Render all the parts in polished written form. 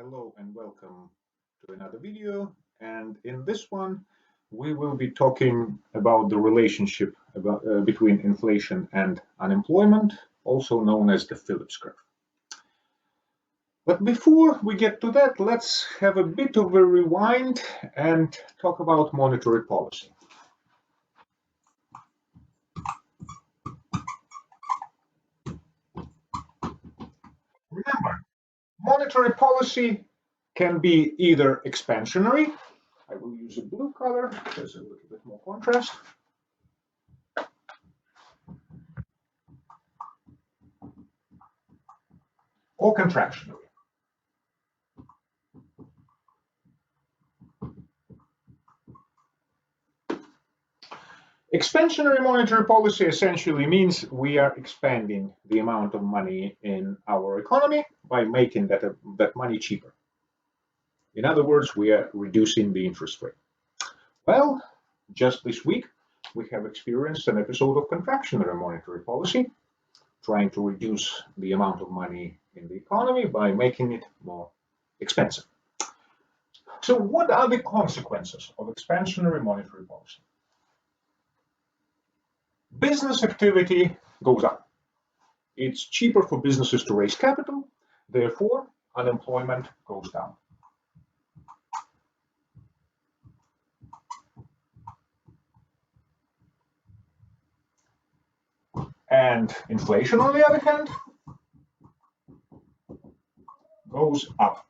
Hello and welcome to another video. And in this one, we will be talking about the relationship between inflation and unemployment, also known as the Phillips curve. But before we get to that, let's have a bit of a rewind and talk about monetary policy. Remember, monetary policy can be either expansionary. I will use a blue color, there's a little bit more contrast. Or contractionary. Expansionary monetary policy essentially means we are expanding the amount of money in our economy by making that money cheaper. In other words, we are reducing the interest rate. Well, just this week, we have experienced an episode of contractionary monetary policy, trying to reduce the amount of money in the economy by making it more expensive. So what are the consequences of expansionary monetary policy? Business activity goes up. It's cheaper for businesses to raise capital, therefore unemployment goes down. And inflation, on the other hand, goes up.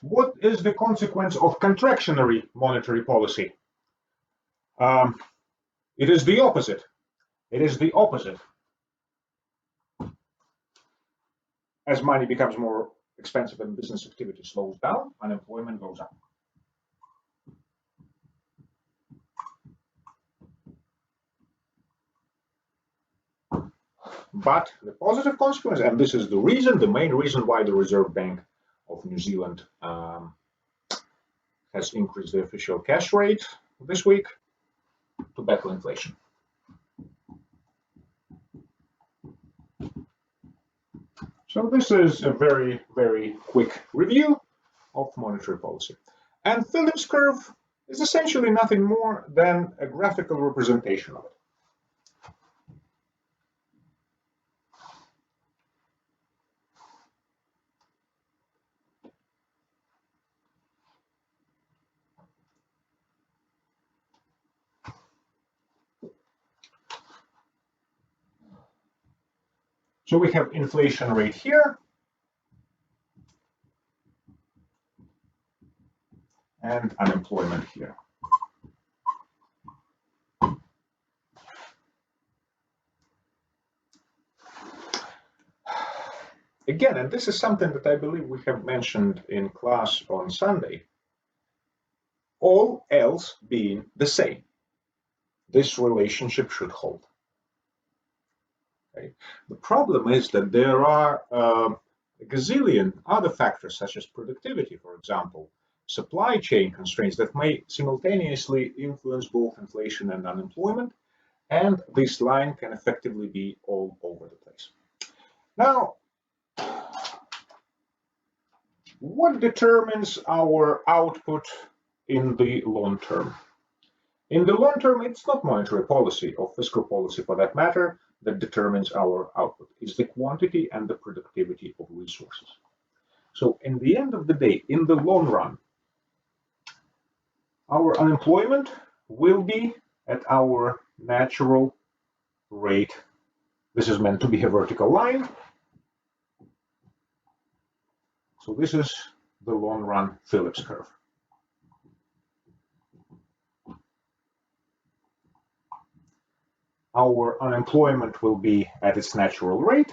What is the consequence of contractionary monetary policy? It is the opposite. It is the opposite. As money becomes more expensive and business activity slows down, unemployment goes up. But the positive consequence, and this is the main reason why the Reserve Bank of New Zealand has increased the official cash rate this week to battle inflation. So this is a very, very quick review of monetary policy. And Phillips curve is essentially nothing more than a graphical representation of it. So we have inflation rate here and unemployment here. Again, and this is something that I believe we have mentioned in class on Sunday, all else being the same, this relationship should hold. Okay. The problem is that there are a gazillion other factors such as productivity, for example, supply chain constraints that may simultaneously influence both inflation and unemployment, and this line can effectively be all over the place. Now, what determines our output in the long term? In the long term, it's not monetary policy or fiscal policy for that matter that determines our output. It's the quantity and the productivity of resources. So in the end of the day, in the long run, our unemployment will be at our natural rate. This is meant to be a vertical line. So this is the long run Phillips curve. Our unemployment will be at its natural rate.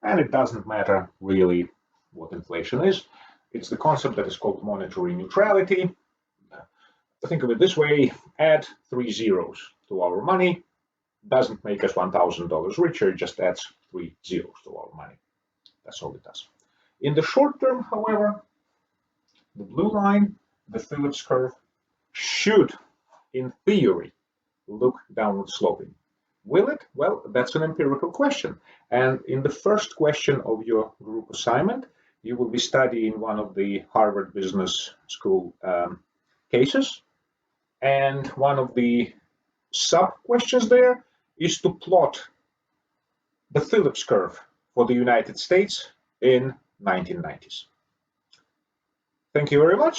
And it doesn't matter really what inflation is. It's the concept that is called monetary neutrality. Think of it this way, add 3 zeros to our money. Doesn't make us $1,000 richer, it just adds 3 zeros to our money. That's all it does. In the short term, however, the blue line, the Phillips curve, should, in theory, look downward sloping. Will it? Well, that's an empirical question. And in the first question of your group assignment, you will be studying one of the Harvard Business School cases. And one of the sub questions there is to plot the Phillips curve for the United States in 1990s. Thank you very much.